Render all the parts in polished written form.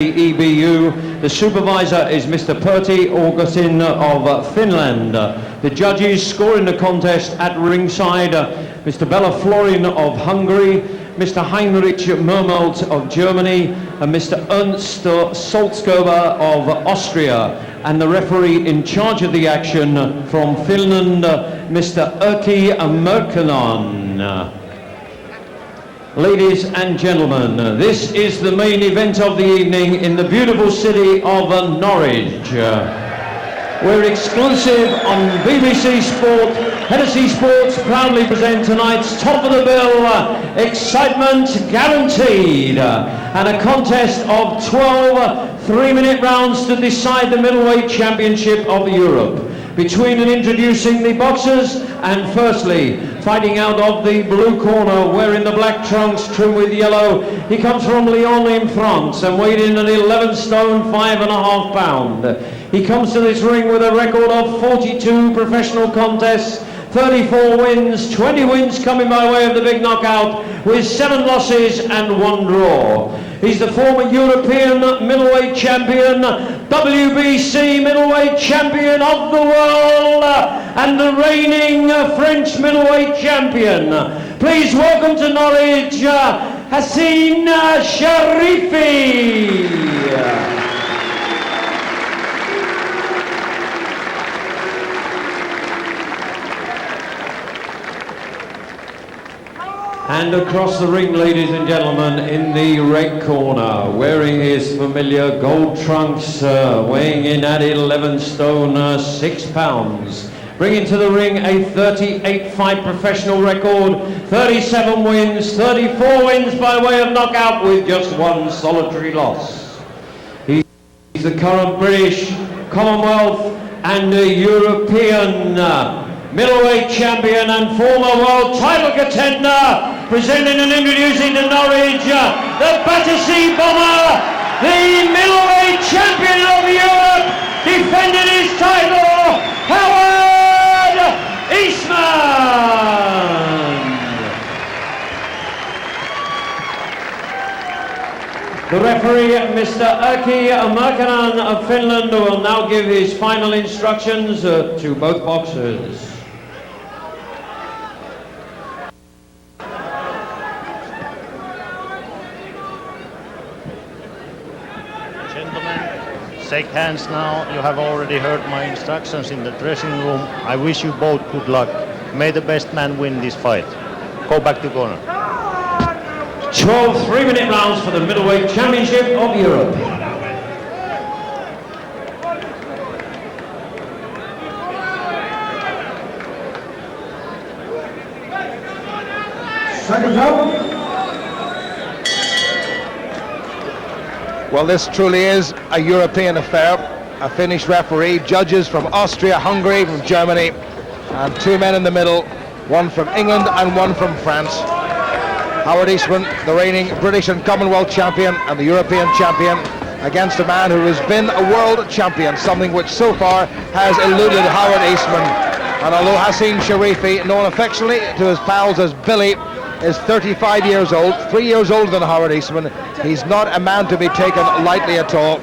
The EBU. The supervisor is Mr. Pertti Augustin of Finland. The judges scoring the contest at ringside, Mr. Bela Florin of Hungary, Mr. Heinrich Mermelt of Germany, and Mr. Ernst Salzgeber of Austria. And the referee in charge of the action from Finland, Mr. Erkki Merkkanen. Ladies and gentlemen, this is the main event of the evening in the beautiful city of Norwich. We're exclusive on BBC Sport. Hassine Sports proudly present tonight's top of the bill, excitement guaranteed, and a contest of 12 3-minute rounds to decide the middleweight championship of Europe. Between and introducing the boxers, and firstly, fighting out of the blue corner, wearing the black trunks trimmed with yellow, he comes from Lyon in France and weighed in at 11 stone 5.5 pounds. He comes to this ring with a record of 42 professional contests, 34 wins, 20 wins coming by way of the big knockout, with 7 losses and 1 draw. He's the former European middleweight champion, WBC middleweight champion of the world, and the reigning French middleweight champion. Please welcome to Norwich, Hassine Cherifi. And across the ring, ladies and gentlemen, in the red corner, wearing his familiar gold trunks, weighing in at 11 stone 6 pounds. Bringing to the ring a 38-fight professional record, 37 wins, 34 wins by way of knockout with just 1 solitary loss. He's the current British, Commonwealth and European middleweight champion and former world title contender, presenting and introducing to Norwich, the Battersea Bomber, the middleweight champion of Europe, defending his title, Eastman. The referee, Mr. Erkki Merkkanen of Finland, will now give his final instructions to both boxers. Shake hands now. You have already heard my instructions in the dressing room. I wish you both good luck. May the best man win this fight. Go back to corner. 12 3-minute rounds for the middleweight championship of Europe. Second round. Well, this truly is a European affair. A Finnish referee, judges from Austria, Hungary, from Germany, and 2 men in the middle, 1 from England and 1 from France. Howard Eastman, the reigning British and Commonwealth champion and the European champion, against a man who has been a world champion, something which so far has eluded Howard Eastman. And although Hassine Cherifi, known affectionately to his pals as Billy, is 35 years old, 3 years older than Howard Eastman, he's not a man to be taken lightly at all.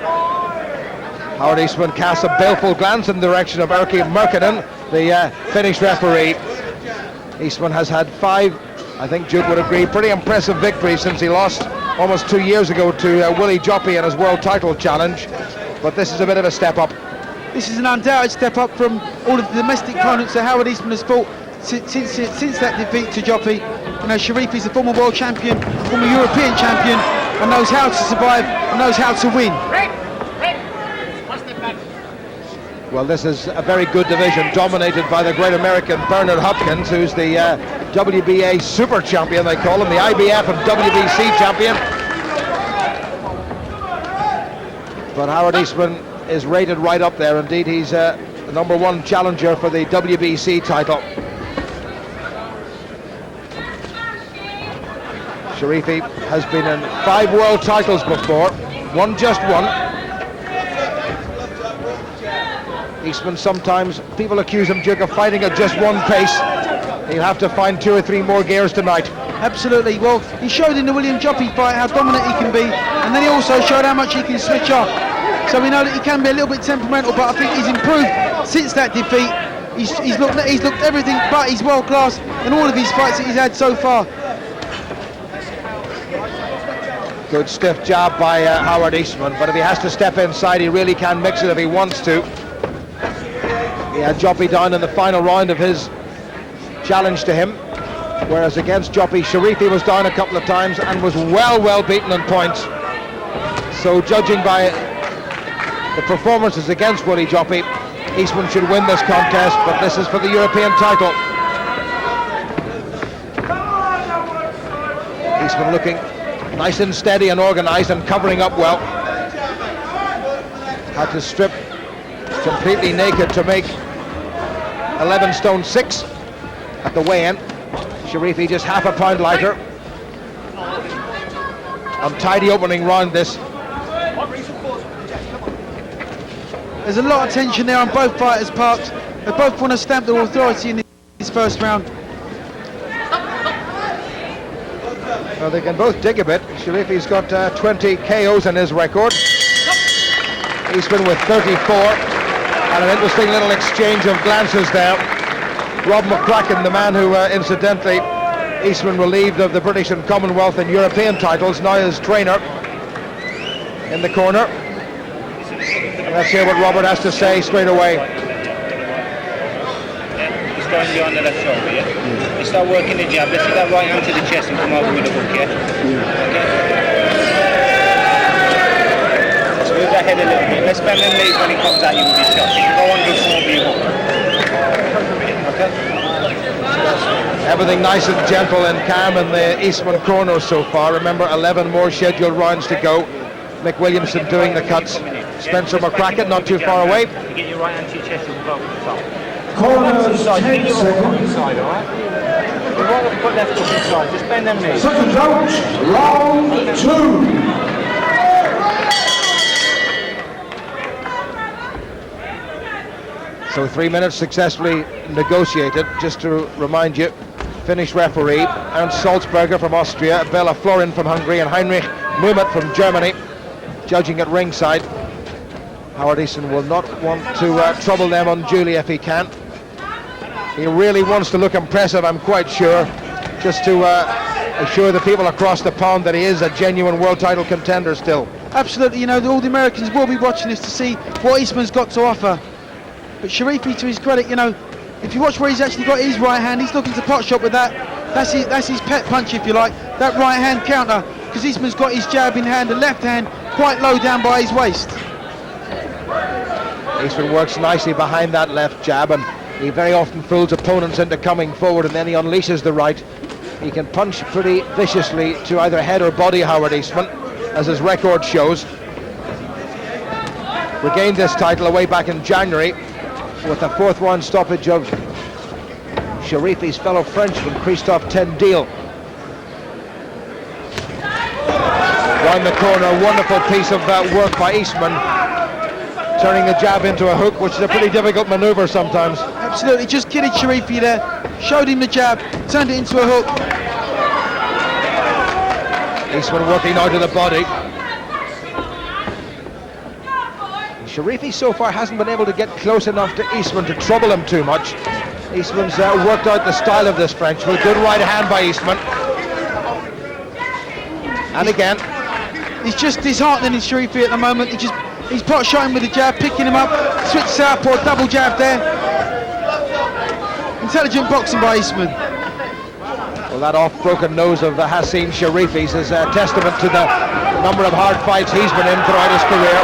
Howard Eastman casts a baleful glance in the direction of Erkki Merkkanen, the Finnish referee. Eastman has had 5, I think Jude would agree, pretty impressive victories since he lost almost 2 years ago to Willie Joppy in his world title challenge. But this is a bit of a step up. This is an undoubted step up from all of the domestic opponents that Howard Eastman has fought since that defeat to Joppy. You know, Cherifi's a former world champion, former European champion, and knows how to survive and knows how to win. Well, this is a very good division, dominated by the great American Bernard Hopkins, who's the WBA super champion, they call him, the IBF and WBC champion. But Howard Eastman is rated right up there. Indeed, he's the #1 challenger for the WBC title. Cherifi has been in 5 world titles before, won just 1. Eastman, sometimes people accuse him, Duke, of fighting at just 1 pace. He'll have to find 2 or 3 more gears tonight. Absolutely. Well, he showed in the William Joppy fight how dominant he can be, and then he also showed how much he can switch off. So we know that he can be a little bit temperamental, but I think he's improved since that defeat. He's looked everything but he's world class in all of his fights that he's had so far. Good stiff jab by Howard Eastman, but if he has to step inside, he really can mix it if he wants to. He had Joppy down in the final round of his challenge to him, whereas against Joppy, Cherifi was down a couple of times and was well beaten on points. So judging by the performances against Willie Joppy, Eastman should win this contest, but this is for the European title. Eastman looking nice and steady and organised and covering up well. Had to strip completely naked to make 11 stone 6 at the weigh-in. Cherifi just half a pound lighter. Untidy opening round this. There's a lot of tension there on both fighters' parts. They both want to stamp their authority in this first round. Well, they can both dig a bit. Cherifi's got 20 KOs in his record. Eastman with 34. And an interesting little exchange of glances there. Rob McCracken, the man who incidentally Eastman relieved of the British and Commonwealth and European titles, now his trainer in the corner. Let's hear what Robert has to say straight away. He's going behind the left shoulder, yeah? Let's start working the jab. Let's get that right hand to the chest and come over with a hook, yeah? Okay. Let's move that head a little bit. Let's bend them knees when he comes at you with his shot. You can go under small view hook. Okay? Everything nice and gentle and calm in the Eastman corner so far. Remember, 11 more scheduled rounds to go. Mick Williamson doing the cuts. Spencer McCracken not too far away. You get your right hand to your chest and go over the top. Corner, 10 seconds. Inside, all right? You want to put left foot inside. Just bend them knees. Seconds out, round 2. So 3 minutes successfully negotiated. Just to remind you, Finnish referee Ernst Salzberger from Austria, Bela Florin from Hungary, and Heinrich Mumet from Germany judging at ringside. Howard Eastman will not want to trouble them unduly if he can. He really wants to look impressive, I'm quite sure, just to assure the people across the pond that he is a genuine world title contender still. Absolutely, you know, all the Americans will be watching this to see what Eastman's got to offer. But Cherifi, to his credit, you know, if you watch where he's actually got his right hand, he's looking to pot shot with that. That's his pet punch, if you like, that right hand counter, because Eastman's got his jab in hand, the left hand quite low down by his waist. Eastman works nicely behind that left jab, and he very often fools opponents into coming forward, and then he unleashes the right. He can punch pretty viciously to either head or body, Howard Eastman, as his record shows. Regained this title away back in January with a 4th round stoppage of Cherifi's fellow Frenchman, Christophe Tendil. Round the corner, a wonderful piece of work by Eastman, turning the jab into a hook, which is a pretty difficult maneuver sometimes. Absolutely, just kidded Cherifi there, showed him the jab, turned it into a hook. Eastman working out of the body. Cherifi so far hasn't been able to get close enough to Eastman to trouble him too much. Eastman's worked out the style of this Frenchman. Good right hand by Eastman. And again. He's just disheartening Cherifi at the moment. He's pot shotting with the jab, picking him up, switch southpaw, double jab there. Intelligent boxing by Eastman. Well, that off-broken nose of Hassine Cherifi's is a testament to the number of hard fights he's been in throughout his career.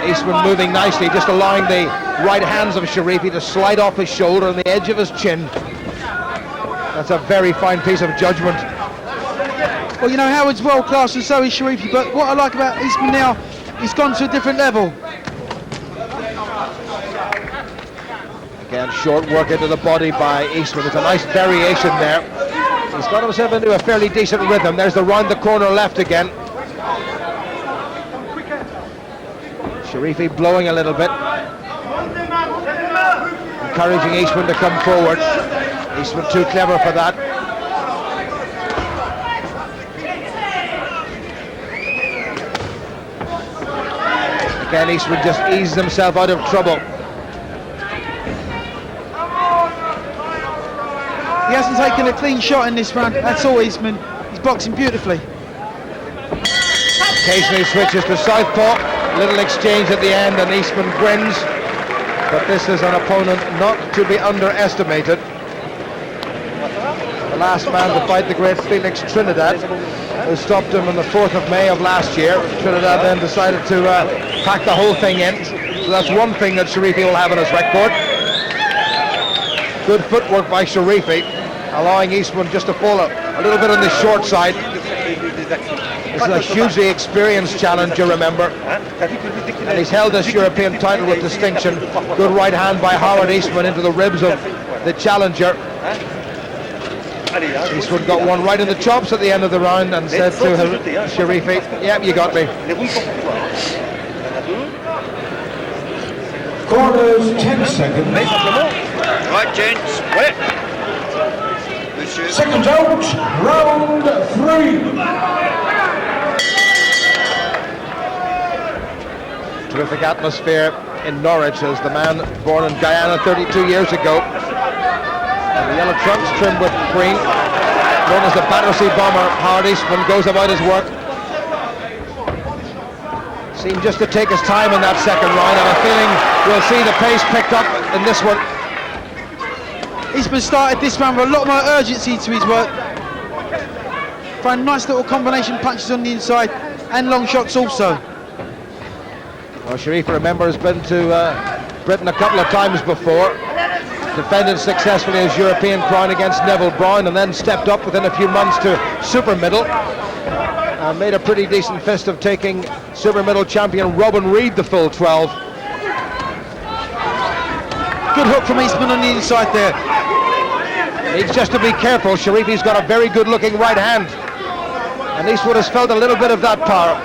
Eastman moving nicely, just allowing the right hands of Cherifi to slide off his shoulder and the edge of his chin. That's a very fine piece of judgment. Well, you know, Howard's world class and so is Cherifi, but what I like about Eastman now, he's gone to a different level. Again, short work into the body by Eastman. There's a nice variation there. He's got himself into a fairly decent rhythm. There's the round the corner left again. Cherifi blowing a little bit, encouraging Eastman to come forward. Eastman too clever for that. Again, Eastman just eases himself out of trouble. He hasn't taken a clean shot in this round. That's all, Eastman. He's boxing beautifully. Occasionally switches to southpaw. Little exchange at the end, and Eastman grins. But this is an opponent not to be underestimated. The last man to fight the great Felix Trinidad, who stopped him on the 4th of May of last year. Trinidad then decided to pack the whole thing in. So that's one thing that Cherifi will have on his record. Good footwork by Cherifi, allowing Eastman just to fall a little bit on the short side. This is a hugely experienced challenger, remember. And he's held this European title with distinction. Good right hand by Howard Eastman into the ribs of the challenger. Eastman got one right in the chops at the end of the round and said to Cherifi, "Yep, you got me." Corners 10 seconds. Right, gents, wait. Seconds out, round 3. Terrific atmosphere in Norwich as the man born in Guyana 32 years ago. And the yellow trunks trimmed with green, known as the Battersea Bomber, Howard Eastman goes about his work. Seemed just to take his time in that second round. I have a feeling we'll see the pace picked up in this one. Eastman started this round with a lot more urgency to his work. Throwing nice little combination punches on the inside and long shots also. Well, Cherifi, remember, has been to Britain a couple of times before. Defended successfully his European crown against Neville Brown, and then stepped up within a few months to super middle. Made a pretty decent fist of taking super middle champion Robin Reid the full 12. Good hook from Eastman on the inside there. Needs just to be careful. Cherifi's got a very good looking right hand, and Eastwood has felt a little bit of that power.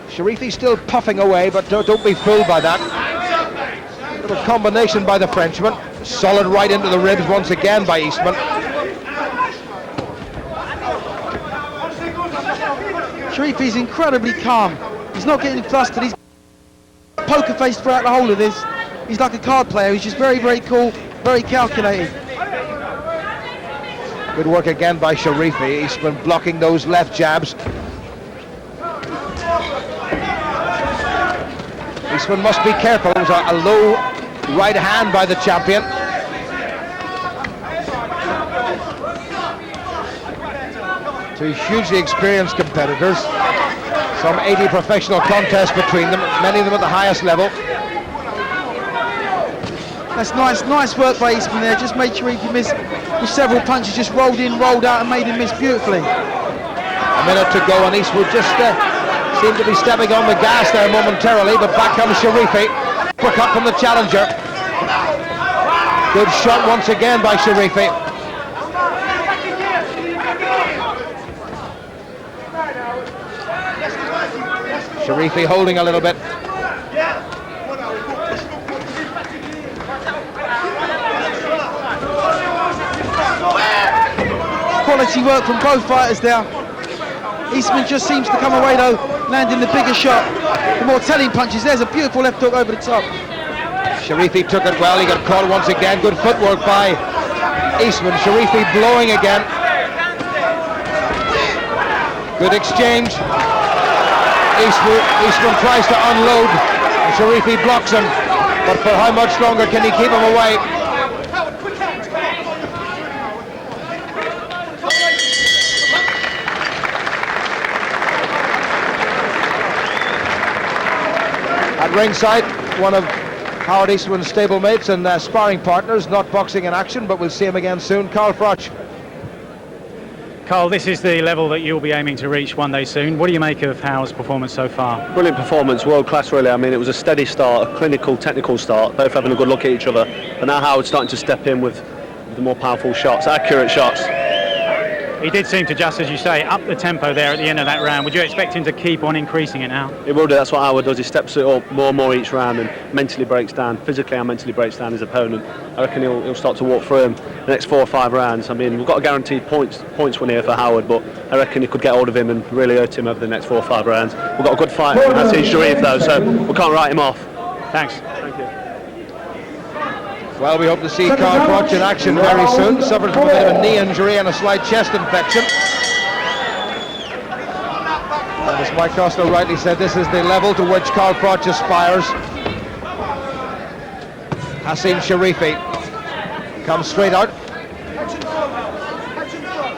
Cherifi still puffing away, but don't be fooled by that. Little combination by the Frenchman. Solid right into the ribs once again by Eastman. Cherifi's incredibly calm. He's not getting flustered. He's poker faced throughout the whole of this. He's like a card player. He's just very, very cool, very calculated. Good work again by Cherifi. Eastman blocking those left jabs. Eastman must be careful. It was a low right hand by the champion. Two hugely experienced competitors. Some 80 professional contests between them, many of them at the highest level. That's nice work by Eastman there. Just made Cherifi miss with several punches. Just rolled in, rolled out, and made him miss beautifully. A minute to go, and Eastwood just seemed to be stepping on the gas there momentarily, but back comes Cherifi. Uppercut from the challenger. Good shot once again by Cherifi. Cherifi holding a little bit. Quality work from both fighters there. Eastman just seems to come away though, landing the bigger shot, the more telling punches. There's a beautiful left hook over the top. Cherifi took it well, he got caught once again. Good footwork by Eastman. Cherifi blowing again. Good exchange. Eastman tries to unload, and Cherifi blocks him, but for how much longer can he keep him away? At ringside, one of Howard Eastman's stablemates and sparring partners, not boxing in action, but we'll see him again soon, Carl Froch. Carl, this is the level that you'll be aiming to reach one day soon. What do you make of Howard's performance so far? Brilliant performance, world class really. I mean, it was a steady start, a clinical, technical start, both having a good look at each other. But now Howard's starting to step in with the more powerful shots, accurate shots. He did seem to, just as you say, up the tempo there at the end of that round. Would you expect him to keep on increasing it now? He will do. That's what Howard does. He steps it up more and more each round and mentally breaks down, physically and mentally breaks down his opponent. I reckon he'll start to walk through him the next 4 or 5 rounds. I mean, we've got a guaranteed points win here for Howard, but I reckon he could get hold of him and really hurt him over the next 4 or 5 rounds. We've got a good fight from Hassine Cherifi though, so we can't write him off. Thanks. Thank you. Well, we hope to see Carl Crotch in action very soon. Suffered from a bit of a knee injury and a slight chest infection. And as Mike Costello rightly said, this is the level to which Carl Crotch aspires. Hassine Cherifi comes straight out.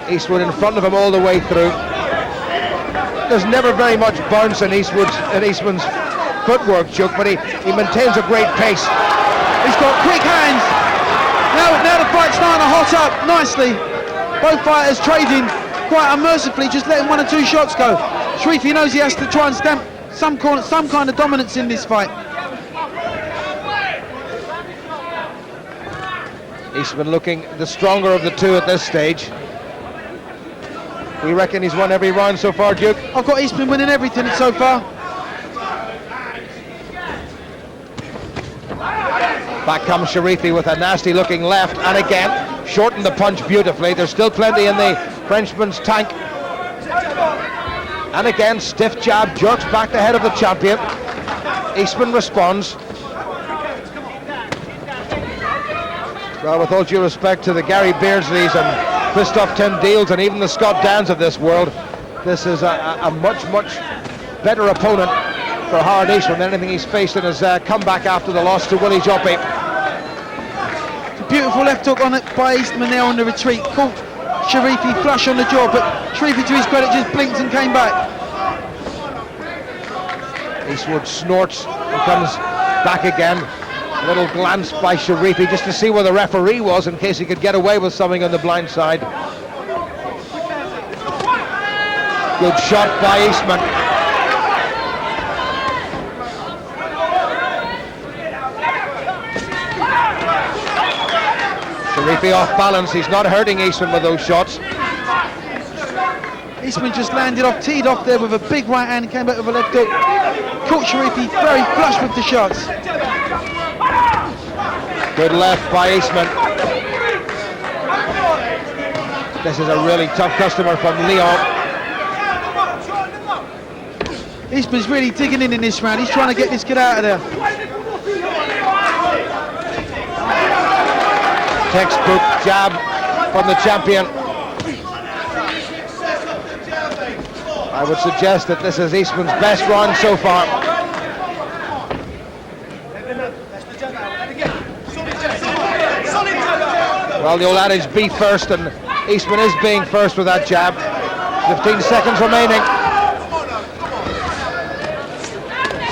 Eastwood in front of him all the way through. There's never very much bounce in Eastman's footwork, Chuck, but he maintains a great pace. He's got quick hands. Now the fight's starting to hot up nicely. Both fighters trading quite unmercifully, just letting 1 or 2 shots go. Cherifi knows he has to try and stamp some kind of dominance in this fight. Eastman looking the stronger of the two at this stage. We reckon he's won every round so far, Duke. I've got Eastman winning everything so far. Back comes Cherifi with a nasty looking left, and again shortened the punch beautifully. There's still plenty in the Frenchman's tank. And again, stiff jab, jerks back the head of the champion. Eastman responds. Well, with all due respect to the Gary Beardsleys and Christophe Tendils and even the Scott Dans of this world, this is a much better opponent for Howard Eastman than anything he's faced in his comeback after the loss to Willie Joppy. Beautiful left hook on it by Eastman there on the retreat. Caught Cherifi flush on the jaw, but Cherifi, to his credit, just blinked and came back. Eastwood snorts and comes back again. A little glance by Cherifi just to see where the referee was in case he could get away with something on the blind side. Good shot by Eastman. Cherifi off balance. He's not hurting Eastman with those shots. Eastman just landed off, teed off there with a big right hand and came back with a left hook. Caught Cherifi very flush with the shots. Good left by Eastman. This is a really tough customer from Lyon. Eastman's really digging in this round. He's trying to get this kid out of there. Textbook jab from the champion. I would suggest that this is Eastman's best round so far. Well, the old adage, be first, and Eastman is being first with that jab. 15 seconds remaining.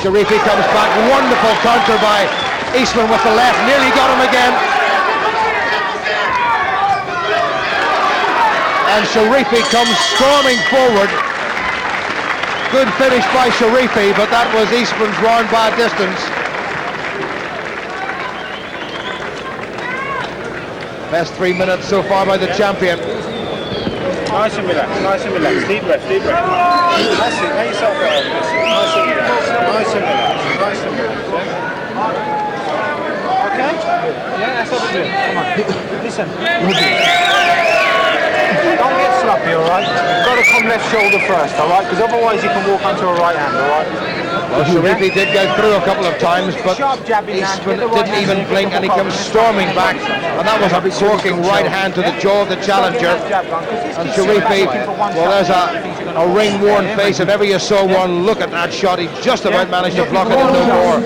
Cherifi comes back. Wonderful counter by Eastman with the left. Nearly got him again. And Cherifi comes storming forward. Good finish by Cherifi, but that was Eastman's round by a distance. Best 3 minutes so far by the champion. Nice and relaxed, nice and relaxed. Deep breath, deep breath. That's it, make yourself go. Nice and relaxed, nice and relaxed, nice and relaxed. Okay? Yeah, that's what we're doing. Come on. Listen. Don't get sloppy, alright? You've got to come left shoulder first, alright? Because otherwise you can walk onto a right hand, alright? Well, Cherifi did go through a couple of times, but Eastman didn't even blink, and he comes storming back, and that was a corking right hand to the jaw of the challenger. And Cherifi, well, there's a ring-worn face. If ever you saw one, look at that shot. He just about managed to block it and no more.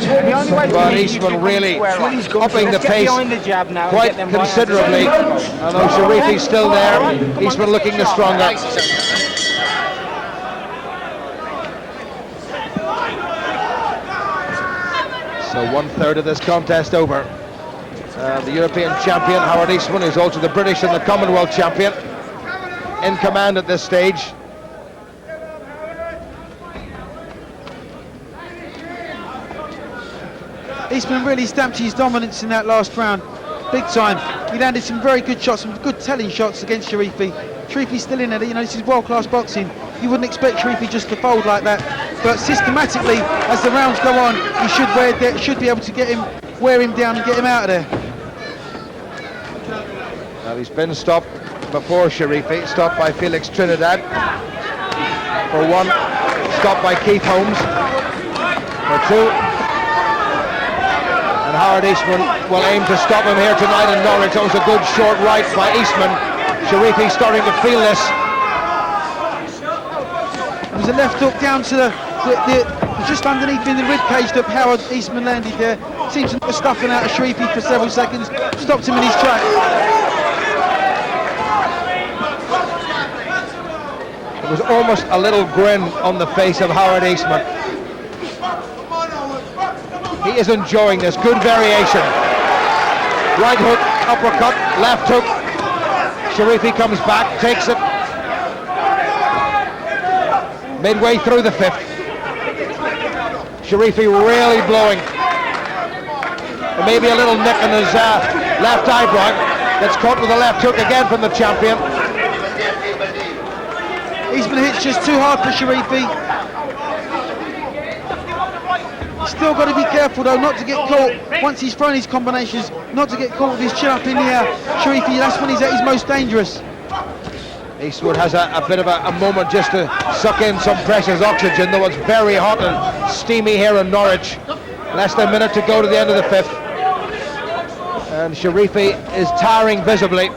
But Eastman really upping the pace quite considerably. And though Cherifi's still there, Eastman looking the stronger. So 1/3 of this contest over. The European champion, Howard Eastman, is also the British and the Commonwealth champion, in command at this stage. Eastman really stamped his dominance in that last round, big time. He landed some very good shots, some good telling shots against Cherifi. Cherifi's still in there. You know, this is world-class boxing. You wouldn't expect Cherifi just to fold like that. But systematically, as the rounds go on, he should be able to wear him down and get him out of there. Well, he's been stopped before, Cherifi, stopped by Felix Trinidad for 1, stopped by Keith Holmes for 2. And Howard Eastman will aim to stop him here tonight in Norwich. That was a good short right by Eastman. Cherifi starting to feel this. It was a left hook down to just underneath in the rib cage that Howard Eastman landed there. Seems to be stuffing out of Cherifi for several seconds. Stopped him in his track. There was almost a little grin on the face of Howard Eastman. He is enjoying this. Good variation. Right hook, uppercut, left hook. Cherifi comes back, takes it. Midway through the 5th. Cherifi really blowing. Maybe a little nick in his left eyebrow. Gets caught with a left hook again from the champion. Eastman hits just too hard for Cherifi. Still got to be careful though, not to get caught once he's thrown his combinations, not to get caught with his chin up in the air. Cherifi, that's when he's at his most dangerous. Eastwood has a bit of a moment just to suck in some precious oxygen, though it's very hot and steamy here in Norwich. Less than a minute to go to the end of the 5th. And Cherifi is tiring visibly,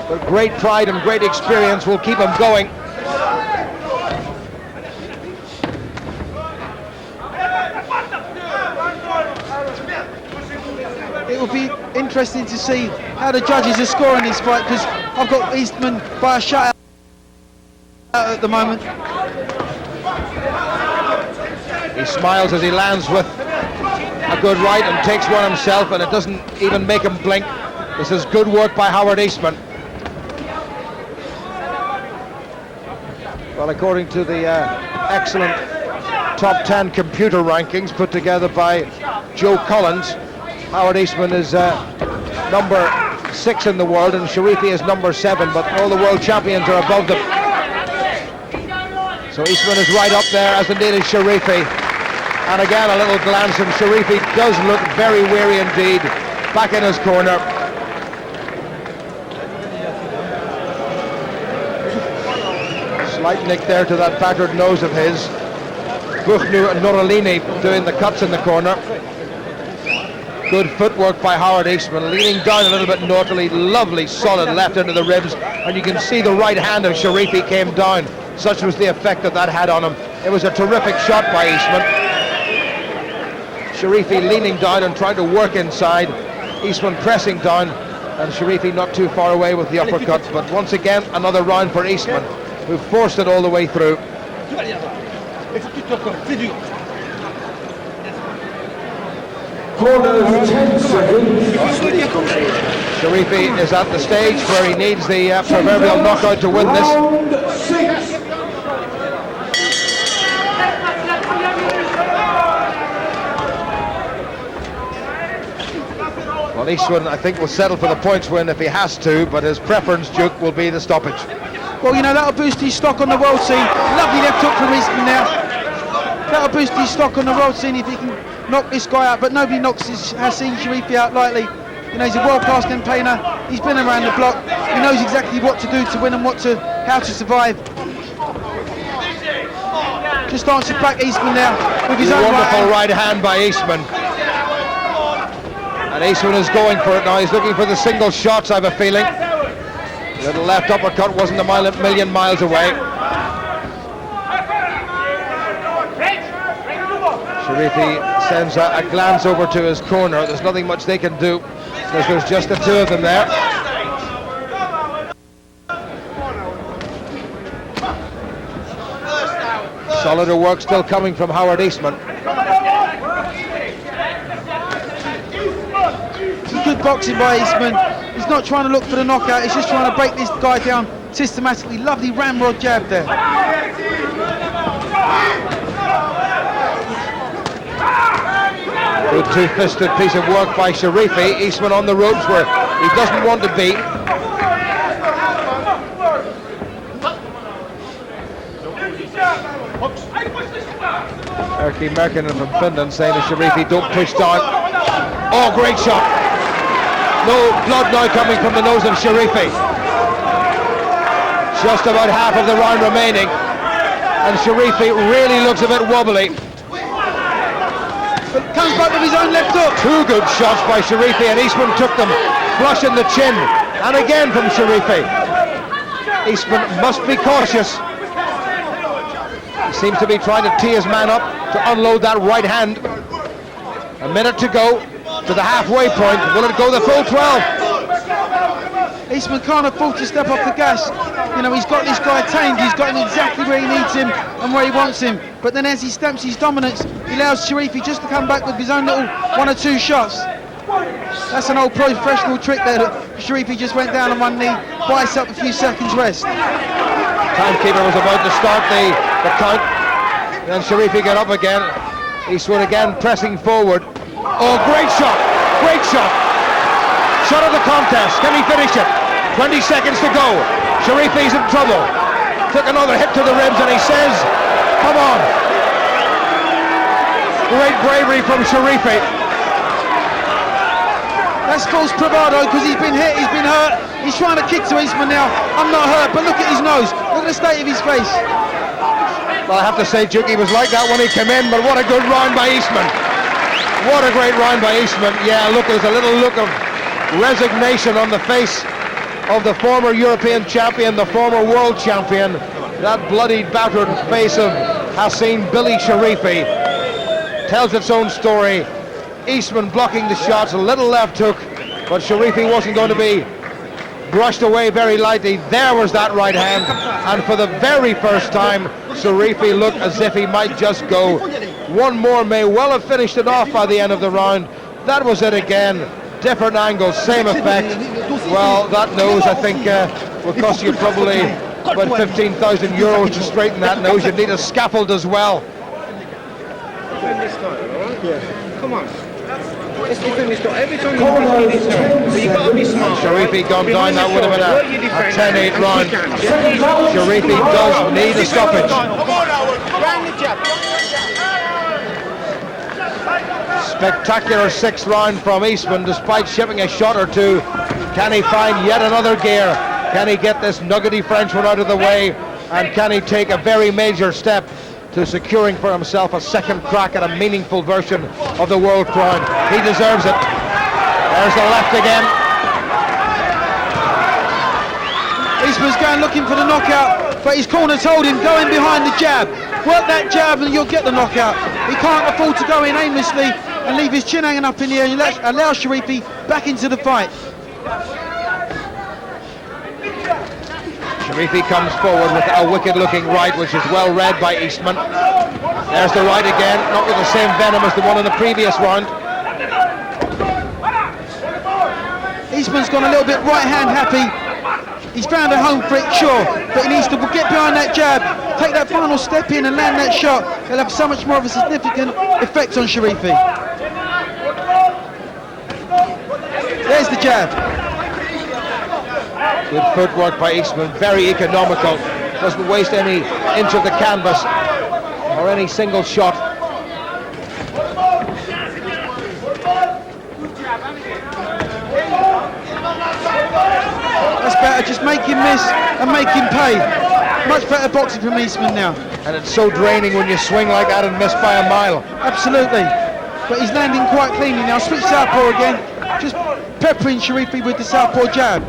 but great pride and great experience will keep him going. It will be interesting to see how the judges are scoring this fight, because I've got Eastman by a shutout at the moment. He smiles as he lands with a good right and takes one himself, and it doesn't even make him blink. This is good work by Howard Eastman. Well, according to the excellent top 10 computer rankings put together by Joe Collins, Howard Eastman is number 6 in the world, and Cherifi is number 7, but all the world champions are above them. So Eastman is right up there, as indeed is Cherifi. And again, a little glance, and Cherifi does look very weary indeed. Back in his corner. Slight nick there to that battered nose of his. Buchnu and Norolini doing the cuts in the corner. Good footwork by Howard Eastman, leaning down a little bit naughtily. Lovely solid left into the ribs, and you can see the right hand of Cherifi came down. Such was the effect that had on him. It was a terrific shot by Eastman. Cherifi leaning down and trying to work inside. Eastman pressing down, and Cherifi not too far away with the uppercut. But once again, another round for Eastman, who forced it all the way through. Corner 10 seconds. Cherifi is at the stage where he needs the proverbial knockout to win this. Round 6. Well, Eastman, I think, will settle for the points win if he has to, but his preference, Duke, will be the stoppage. Well, you know, that'll boost his stock on the world scene. Lovely left hook from Eastman now. That'll boost his stock on the world scene if he can knock this guy out, but nobody knocks Hassine Cherifi out lightly. You know, he's a world-class campaigner. He's been around the block. He knows exactly what to do to win and how to survive. Just answered back Eastman now with his own wonderful right hand by Eastman. And Eastman is going for it now. He's looking for the single shots, I have a feeling. Little left uppercut wasn't a million miles away. Cherifi sends a glance over to his corner. There's nothing much they can do, because there's just the two of them there. Solider work still coming from Howard Eastman. Good boxing by Eastman. He's not trying to look for the knockout, he's just trying to break this guy down systematically. Lovely ramrod jab there. Good two-fisted piece of work by Cherifi. Eastman on the ropes where he doesn't want to be. Erkki Merkinen from Finland saying to Cherifi, don't push down. Oh, great shot. No blood now coming from the nose of Cherifi. Just about half of the round remaining. And Cherifi really looks a bit wobbly. But comes back with his own left hook. Two good shots by Cherifi, and Eastman took them flush in the chin. And again from Cherifi. Eastman must be cautious. He seems to be trying to tee his man up to unload that right hand. A minute to go to the halfway point. Will it go the full 12? Eastman can't afford to step off the gas. You know, he's got this guy tamed. He's got him exactly where he needs him and where he wants him. But then as he stamps his dominance, he allows Cherifi just to come back with his own little 1 or 2 shots. That's an old professional trick there. Cherifi just went down on one knee, buys up a few seconds rest. Timekeeper was about to start the count. Then Cherifi got up again. Eastwood again pressing forward. Oh, great shot! Great shot! Shot of the contest. Can he finish it? 20 seconds to go. Cherifi's in trouble. Took another hit to the ribs and he says, come on. Great bravery from Cherifi. That's false bravado because he's been hit, he's been hurt. He's trying to kick to Eastman now. I'm not hurt, but look at his nose. Look at the state of his face. Well, I have to say, Duke, he was like that when he came in, but what a good round by Eastman. What a great round by Eastman. Yeah, look, there's a little look of resignation on the face of the former European champion, the former world champion. That bloodied, battered face of Hassine Billy Cherifi tells its own story. Eastman blocking the shots, a little left hook, but Cherifi wasn't going to be brushed away very lightly. There was that right hand, and for the very first time, Cherifi looked as if he might just go. One more may well have finished it off by the end of the round. That was it again. Different angles, same effect. Well, that nose, I think, will cost you probably about 15,000 euros to straighten that nose. You'd need a scaffold as well. This time, all right? Yeah. Come on. Let's defend this guy. Every time you want to this time, so you've got to be smart. Cherifi gone down, that would have been a 10-8 round. Cherifi does need a stoppage. Spectacular 6th round from Eastman, despite shipping a shot or two. Can he find yet another gear? Can he get this nuggety Frenchman out of the way? And can he take a very major step to securing for himself a second crack at a meaningful version of the world crown? He deserves it. There's the left again. Eastman's going looking for the knockout, but his corner told him, go in behind the jab. Work that jab and you'll get the knockout. He can't afford to go in aimlessly and leave his chin hanging up in the air and allow Cherifi back into the fight. Cherifi comes forward with a wicked-looking right, which is well read by Eastman. There's the right again, not with the same venom as the one in the previous round. Eastman's gone a little bit right-hand happy. He's found a home for it, sure, but he needs to get behind that jab, take that final step in and land that shot. It'll have so much more of a significant effect on Cherifi. There's the jab. Good footwork by Eastman, very economical. Doesn't waste any inch of the canvas or any single shot. That's better, just make him miss and make him pay. Much better boxing from Eastman now. And it's so draining when you swing like that and miss by a mile. Absolutely. But he's landing quite cleanly now. Switch southpaw again. Just peppering Cherifi with the southpaw jab.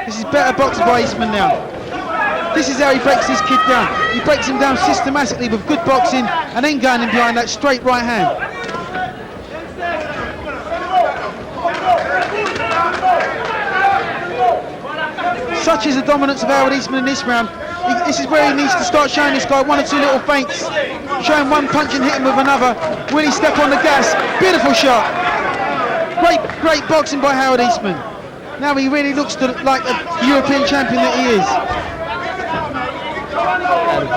This is better boxing by Eastman now. This is how he breaks this kid down. He breaks him down systematically with good boxing and then going in behind that straight right hand. Such is the dominance of Howard Eastman in this round. This is where he needs to start showing this guy 1 or 2 little feints. Show him one punch and hit him with another. Will he step on the gas? Beautiful shot. Great boxing by Howard Eastman. Now he really looks like the European champion that he is. And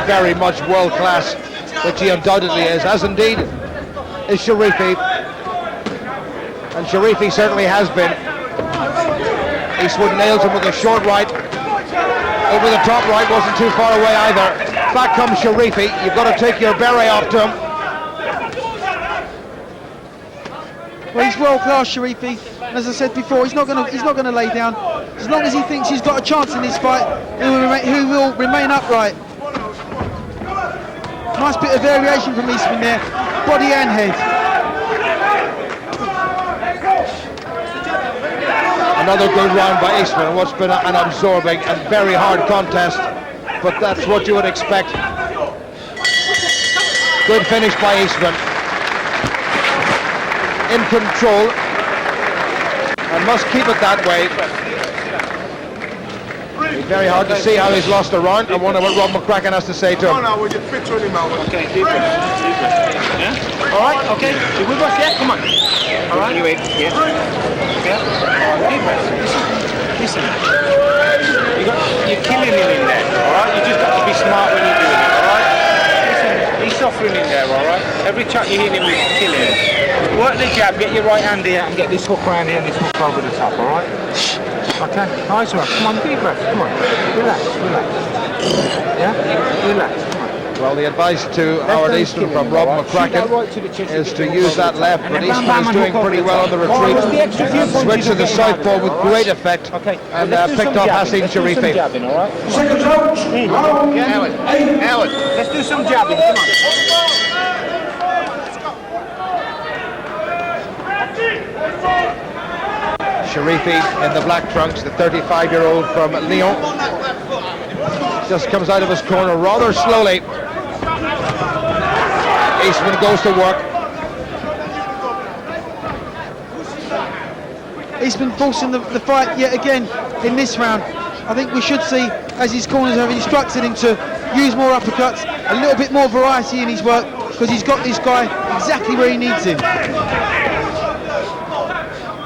very much world class, which he undoubtedly is, as indeed is Cherifi. And Cherifi certainly has been. Eastwood nails him with a short right. Over the top right wasn't too far away either. Back comes Cherifi. You've got to take your beret off to him. Well, he's world class, Cherifi, and as I said before, he's not going to lay down. As long as he thinks he's got a chance in this fight, he will remain upright. Nice bit of variation from Eastman there, body and head. Another good round by Eastman in what's been an absorbing and very hard contest, but that's what you would expect. Good finish by Eastman. In control, and must keep it that way. It's very hard to see how he's lost a round. I wonder what Rob McCracken has to say to him. Okay, deep breath. Yeah? All right, okay. You with us? Yeah, come on. All right. You wait. Yeah. Yeah. Deep breath. Listen. You're killing him in there. All right. You just got to be smart when you're doing it. All right. Listen. He's suffering in there. All right. Every shot you hit him, you kill him. Work the jab. Get your right hand here and get this hook around here and this hook over the top. All right. Okay. Nice one. Come on. Deep breath. Come on. Relax. Relax. Yeah. Relax. Well, the advice to Howard Eastman from Rob McCracken is to use that left, but Eastman is doing pretty well on the retreat. Switch to the southpaw with great effect, and picked off Hassine Cherifi. Second round. Howard, let's do some jabbing. Come on. Cherifi in the black trunks, the 35-year-old from Lyon, just comes out of his corner rather slowly. Eastman goes to work. Eastman forcing the fight yet again in this round. I think we should see, as his corners have instructed him to use more uppercuts, a little bit more variety in his work, because he's got this guy exactly where he needs him.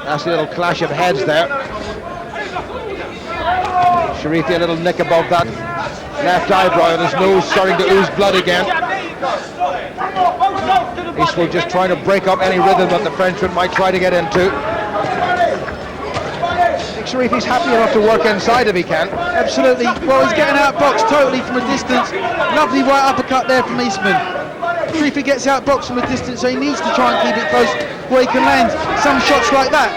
Nasty little clash of heads there. Cherifi a little nick above that left eyebrow, and his nose starting to ooze blood again. Eastman just trying to break up any rhythm that the Frenchman might try to get into. I think Cherifi's happy enough to work inside if he can. Absolutely. Well, he's getting outboxed totally from a distance. Lovely right uppercut there from Eastman. Cherifi gets outboxed from a distance, so he needs to try and keep it close where he can land some shots like that.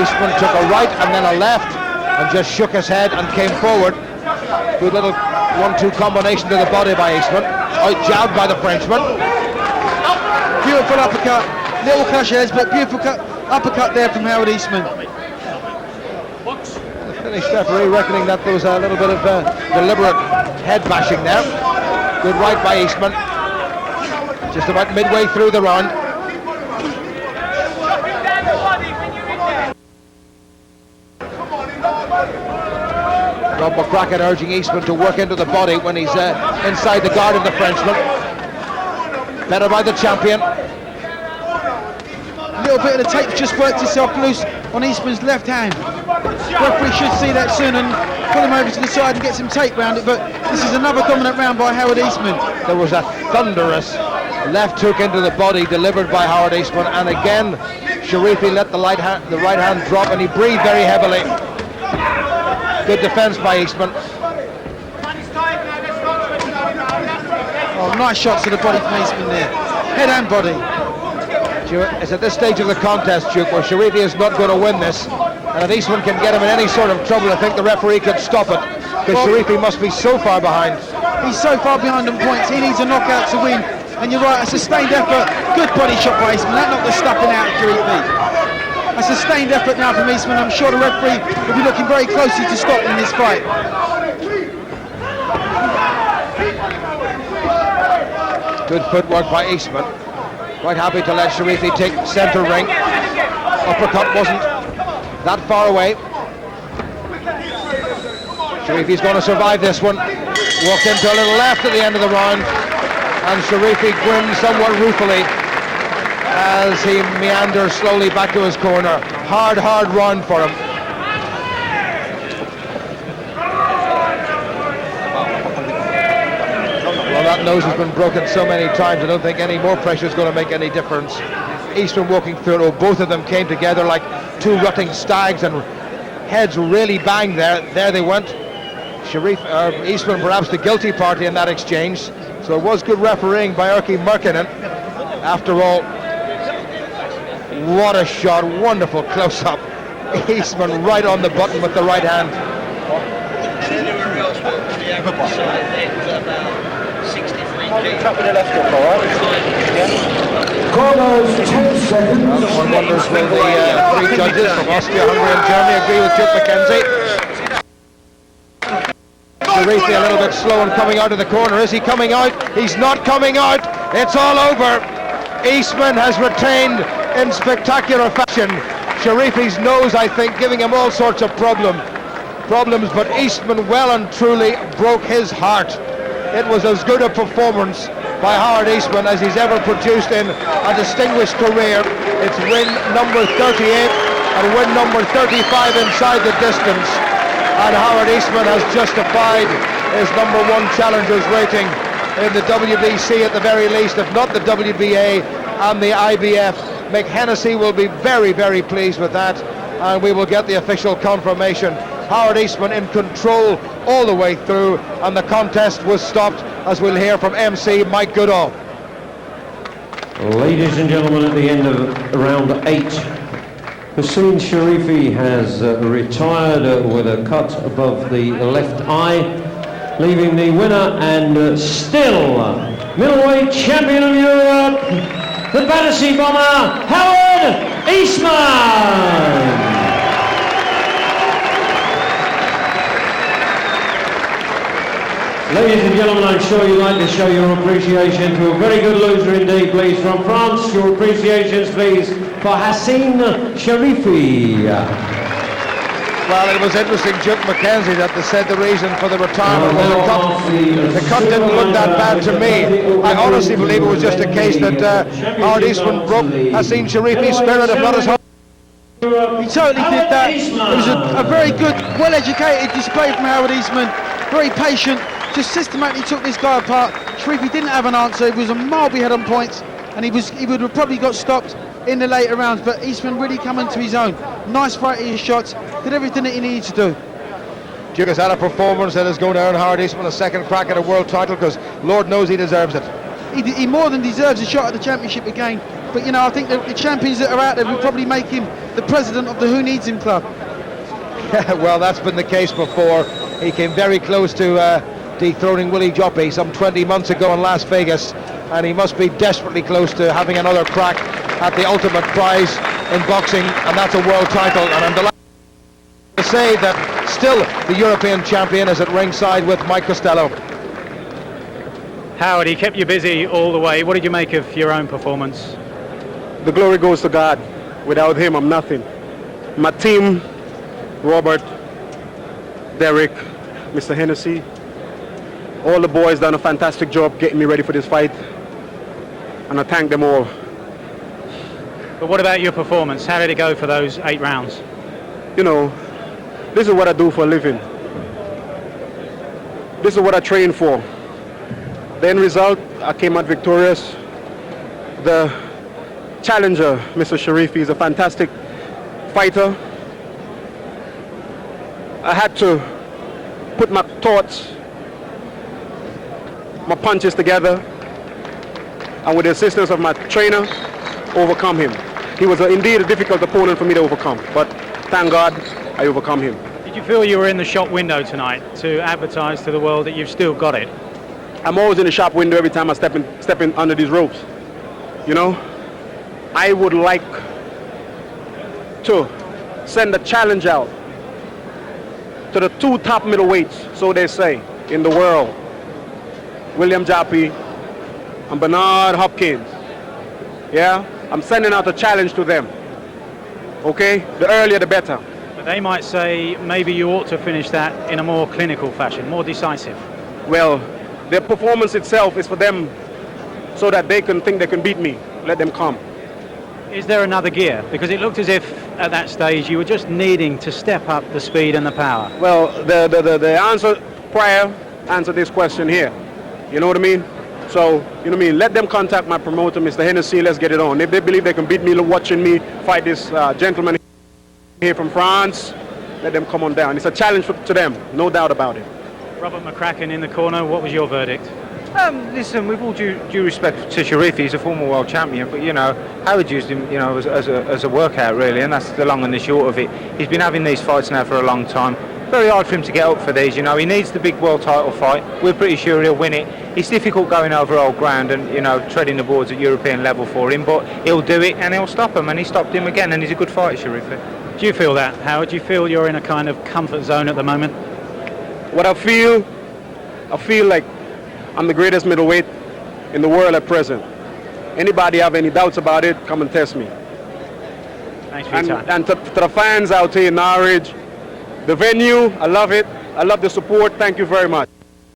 Eastman took a right and then a left and just shook his head and came forward. Good little 1-2 combination to the body by Eastman. Out jabbed by the Frenchman. Beautiful uppercut. Little clash of heads, but beautiful uppercut there from Howard Eastman. The Finnish referee reckoning that there was a little bit of deliberate head bashing there. Good right by Eastman. Just about midway through the round. Rob McCracken urging Eastman to work into the body when he's inside the guard of the Frenchman. Better by the champion. A little bit of the tape just worked itself loose on Eastman's left hand. Referee should see that soon and pull him over to the side and get some tape round it, but this is another dominant round by Howard Eastman. There was a thunderous left hook into the body delivered by Howard Eastman, and again Cherifi let the right hand drop and he breathed very heavily. Good defence by Eastman. Oh, nice shots to the body from Eastman there. Head and body. It's at this stage of the contest, Duke, where Cherifi is not going to win this, and if Eastman can get him in any sort of trouble, I think the referee could stop it, because Cherifi must be so far behind. He's so far behind on points, he needs a knockout to win, and you're right, a sustained effort, good body shot by Eastman, that knocked the stuffing out of Cherifi. A sustained effort now from Eastman. I'm sure the referee will be looking very closely to stop in this fight. Good footwork by Eastman. Quite happy to let Cherifi take centre ring. Uppercut wasn't that far away. Cherifi's going to survive this one. Walked into a little left at the end of the round, and Cherifi grins somewhat ruefully as he meanders slowly back to his corner. Hard round for him. Well, that nose has been broken so many times, I don't think any more pressure is going to make any difference. Eastman walking through it, both of them came together like two rutting stags and heads really banged there. There they went. Eastman perhaps the guilty party in that exchange. So it was good refereeing by Erkki Merkinen. After all, what a shot, wonderful close-up. Eastman right on the button with the right hand. Corners, 10 seconds. One wonders will the three judges from Austria, Hungary and Germany agree with Duke McKenzie. Cherifi a little bit slow in coming out of the corner. Is he coming out? He's not coming out. It's all over. Eastman has retained in spectacular fashion. Cherifi's nose, I think, giving him all sorts of problems, but Eastman well and truly broke his heart. It was as good a performance by Howard Eastman as he's ever produced in a distinguished career. It's win number 38 and win number 35 inside the distance. And Howard Eastman has justified his #1 challengers rating in the WBC at the very least, if not the WBA and the IBF. Mick Hennessy will be very, very pleased with that, and we will get the official confirmation. Howard Eastman in control all the way through, and the contest was stopped, as we'll hear from MC Mike Goodall. Ladies and gentlemen, at the end of round 8, Hassine Cherifi has retired with a cut above the left eye, leaving the winner and still middleweight champion of Europe, the Battersea Bomber, Howard Eastman. Ladies and gentlemen, I'm sure you'd like to show your appreciation to a very good loser indeed, please. From France, your appreciations, please, for Hassine Cherifi. Well, it was interesting, Duke McKenzie, that they said the reason for the retirement was a cut. The cut didn't look that bad to me. I honestly believe it was just a case that Howard Eastman broke Hassine Cherifi's spirit, if not his heart. He totally did that. It was a very good, well-educated display from Howard Eastman. Very patient, just systematically took this guy apart. Cherifi didn't have an answer. He was a mile behind on points, and he would have probably got stopped in the later rounds, but Eastman really come into his own. Nice variety of shots, did everything that he needed to do. Duke has had a performance that is going to earn Howard Eastman a second crack at a world title, because Lord knows he deserves it. He more than deserves a shot at the championship again, but you know, I think the champions that are out there will probably make him the president of the Who Needs Him club. Well, that's been the case before. He came very close to dethroning Willie Joppy some 20 months ago in Las Vegas, and he must be desperately close to having another crack at the ultimate prize in boxing, and that's a world title. And I'm delighted to say that still the European champion is at ringside with Mike Costello. Howard, he kept you busy all the way. What did you make of your own performance? The glory goes to God. Without him, I'm nothing. My team, Robert, Derek, Mr. Hennessy, all the boys done a fantastic job getting me ready for this fight, and I thank them all. But what about your performance? How did it go for those 8 rounds? You know, this is what I do for a living. This is what I train for. The end result, I came out victorious. The challenger, Mr. Cherifi, is a fantastic fighter. I had to put my thoughts, my punches together, and with the assistance of my trainer, overcome him. He was indeed a difficult opponent for me to overcome, but thank God I overcome him. Did you feel you were in the shop window tonight to advertise to the world that you've still got it? I'm always in the shop window every time I step in under these ropes. You know, I would like to send a challenge out to the 2 top middleweights, so they say, in the world. William Joppy and Bernard Hopkins. Yeah, I'm sending out a challenge to them. Okay, the earlier the better. But they might say maybe you ought to finish that in a more clinical fashion, more decisive. Well, their performance itself is for them, so that they can think they can beat me. Let them come. Is there another gear? Because it looked as if at that stage you were just needing to step up the speed and the power. Well, the answer prior answer this question here. You know what I mean? So, you know what I mean? Let them contact my promoter, Mr. Hennessy. Let's get it on. If they believe they can beat me watching me fight this gentleman here from France, let them come on down. It's a challenge to them, no doubt about it. Robert McCracken in the corner, what was your verdict? Listen, with all due respect to Cherifi, he's a former world champion, but you know, Howard used him, you know, as a workout really, and that's the long and the short of it. He's been having these fights now for a long time. Very hard for him to get up for these, you know. He needs the big world title fight. We're pretty sure he'll win it. It's difficult going over old ground and, you know, treading the boards at European level for him, but he'll do it and he'll stop him, and he stopped him again, and he's a good fighter, Cherifi. Do you feel that, Howard? Do you feel you're in a kind of comfort zone at the moment? What I feel like I'm the greatest middleweight in the world at present. Anybody have any doubts about it, come and test me. Thanks for your time. And to the fans out here in Norwich, the venue, I love it. I love the support. Thank you very much.